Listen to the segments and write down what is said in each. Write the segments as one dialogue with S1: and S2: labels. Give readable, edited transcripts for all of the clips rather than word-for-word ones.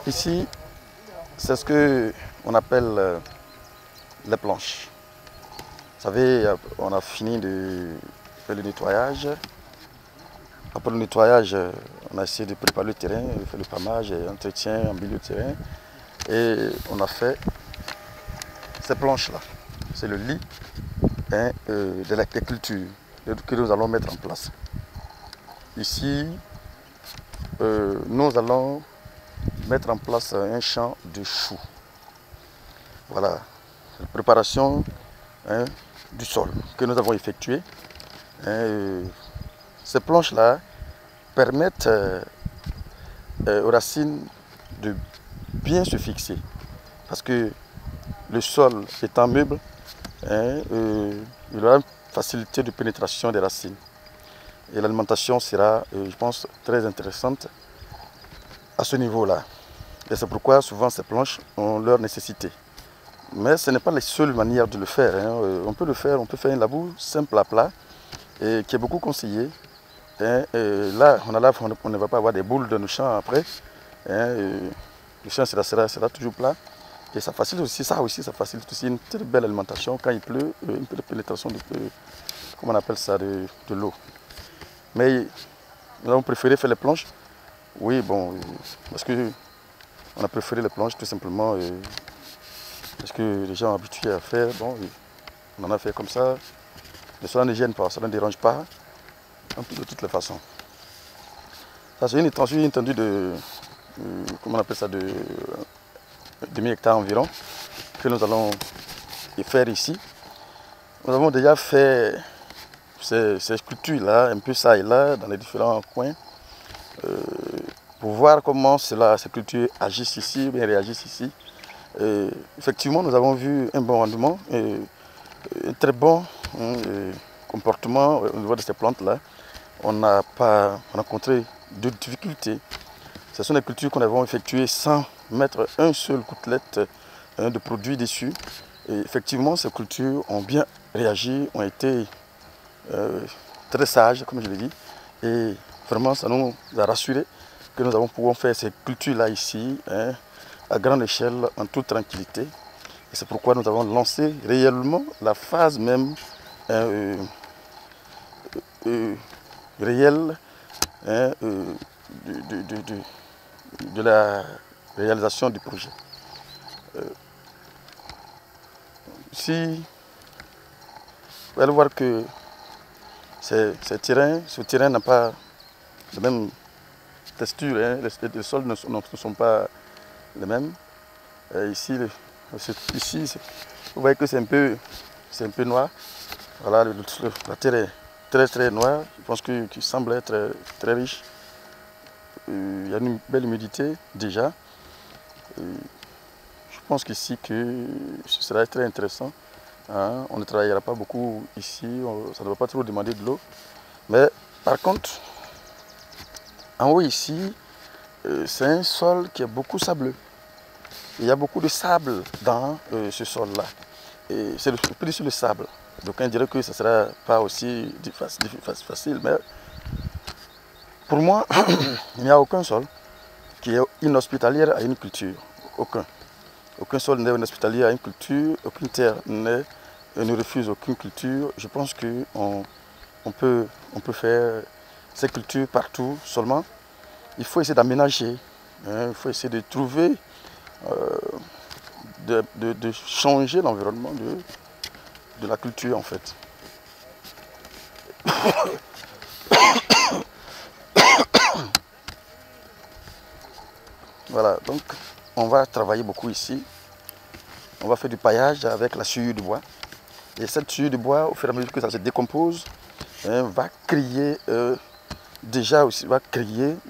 S1: Ici, c'est ce qu'on appelle les planches. Vous savez, on a fini de faire le nettoyage. Après le nettoyage, on a essayé de préparer le terrain, de faire le pamage et entretien en milieu de terrain. Et on a fait ces planches-là. C'est le lit de l'agriculture que nous allons mettre en place. Ici, nous allons mettre en place un champ de choux. Voilà, la préparation du sol que nous avons effectué. Ces planches-là permettent aux racines de bien se fixer. Parce que le sol étant meuble, il aura une facilité de pénétration des racines. Et l'alimentation sera, je pense, très intéressante à ce niveau-là. Et c'est pourquoi souvent ces planches ont leur nécessité. Mais ce n'est pas la seule manière de le faire. On peut le faire, on peut faire un labour simple à plat, et qui est beaucoup conseillé. Et là, on ne va pas avoir des boules dans nos champs après. Le champ sera toujours plat. Et ça facilite aussi, ça facilite aussi une très belle alimentation quand il pleut, une pénétration de, comment on appelle ça, de l'eau. Mais nous avons préféré faire les planches. Oui, bon, parce que on a préféré les planches tout simplement parce que les gens sont habitués à faire. Bon, on en a fait comme ça. Mais cela ne gêne pas, ça ne dérange pas de toutes les façons. Ça, c'est une étendue de, comment on appelle ça, de demi-hectare environ que nous allons faire ici. Nous avons déjà fait ces sculptures-là, un peu ça et là, dans les différents coins, pour voir comment ces cultures agissent ici, bien réagissent ici. Effectivement, nous avons vu un bon rendement, un très bon comportement au niveau de ces plantes-là. On n'a pas rencontré de difficultés. Ce sont des cultures qu'on avait effectuées sans mettre un seul gouttelette de produit dessus. Et effectivement, ces cultures ont bien réagi, ont été très sages, comme je l'ai dit. Et vraiment, ça nous a rassurés que nous pouvons faire ces cultures-là ici, à grande échelle, en toute tranquillité. Et c'est pourquoi nous avons lancé réellement la phase même réelle de la réalisation du projet. Ici, vous allez voir que ce terrain n'a pas la même texture, les sols ne sont pas les mêmes. Ici, vous voyez que c'est un peu noir. Voilà, la terre est très noire, je pense qu'il semble être très riche. Il y a une belle humidité déjà. Je pense qu'ici ce sera très intéressant. On ne travaillera pas beaucoup ici, ça ne va pas trop demander de l'eau. Mais par contre, en haut ici, c'est un sol qui est beaucoup sableux. Il y a beaucoup de sable dans ce sol-là. Et c'est plus sur le sable. Donc on dirait que ce ne sera pas aussi facile. Mais pour moi, il n'y a aucun sol qui est inhospitalier à une culture. Aucun. Aucun sol n'est inhospitalier à une culture, aucune terre ne refuse aucune culture. Je pense qu'on peut faire ces cultures partout. Seulement, il faut essayer d'aménager. Il faut essayer de trouver, de changer l'environnement de la culture en fait. Voilà, donc on va travailler beaucoup ici. On va faire du paillage avec la sciure de bois. Et cette sciure de bois, au fur et à mesure que ça se décompose, va créer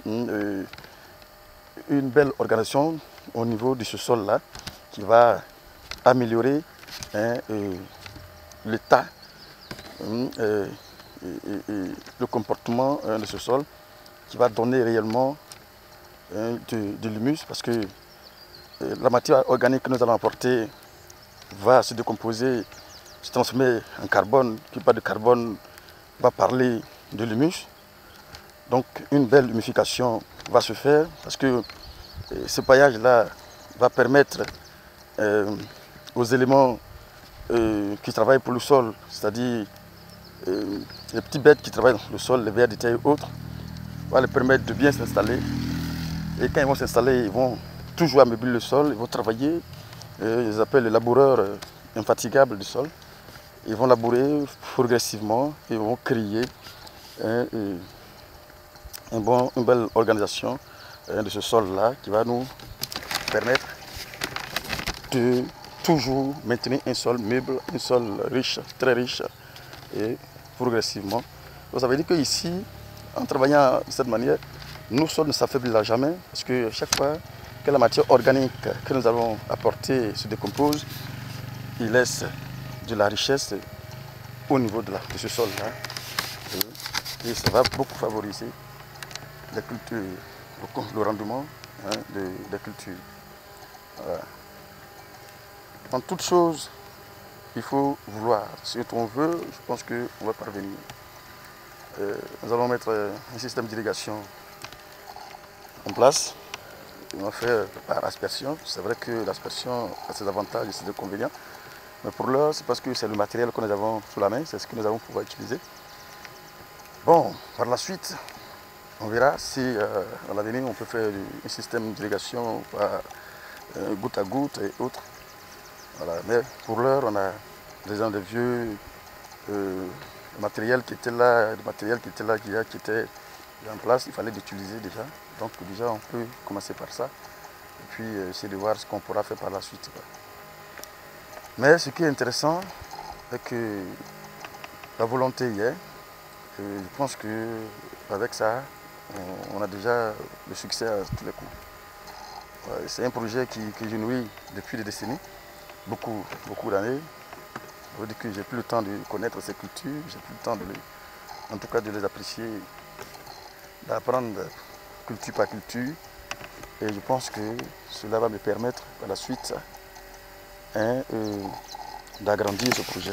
S1: une belle organisation au niveau de ce sol-là qui va améliorer l'état et le comportement de ce sol, qui va donner réellement de l'humus, parce que la matière organique que nous allons apporter va se décomposer, se transformer en carbone, qui part de carbone va parler de l'humus. Donc une belle humification va se faire parce que ce paillage-là va permettre aux éléments qui travaillent pour le sol, c'est-à-dire les petites bêtes qui travaillent dans le sol, les vers de terre et autres, va leur permettre de bien s'installer. Et quand ils vont s'installer, ils vont toujours ameubler le sol, ils vont travailler. Ils appellent les laboureurs infatigables du sol. Ils vont labourer progressivement, ils vont créer une belle organisation de ce sol-là qui va nous permettre de toujours maintenir un sol meuble, un sol riche, très riche et progressivement. Donc ça veut dire qu'ici, en travaillant de cette manière, nos sols ne s'affaibliront jamais parce que chaque fois que la matière organique que nous allons apporter se décompose, il laisse de la richesse au niveau de ce sol-là. Et ça va beaucoup favoriser la culture, le rendement des cultures. Voilà. En toute chose, il faut vouloir. Si on veut, je pense qu'on va parvenir. Nous allons mettre un système d'irrigation en place. On va faire par aspersion. C'est vrai que l'aspersion a ses avantages et ses inconvénients. Mais pour l'heure, c'est parce que c'est le matériel que nous avons sous la main, c'est ce que nous allons pouvoir utiliser. Bon, par la suite, on verra si à l'avenir on peut faire un système d'irrigation par goutte à goutte et autres. Voilà. Mais pour l'heure, on a déjà des vieux matériel qui était là, qui était en place, il fallait l'utiliser déjà. Donc déjà, on peut commencer par ça. Et puis essayer de voir ce qu'on pourra faire par la suite. Mais ce qui est intéressant, c'est que la volonté y est. Et je pense qu'avec ça, on a déjà le succès à tous les coups. C'est un projet qui je nourris depuis des décennies, beaucoup d'années. Je veux dire que j'ai plus le temps de connaître ces cultures, j'ai plus le temps en tout cas de les apprécier, d'apprendre culture par culture. Et je pense que cela va me permettre par la suite d'agrandir ce projet.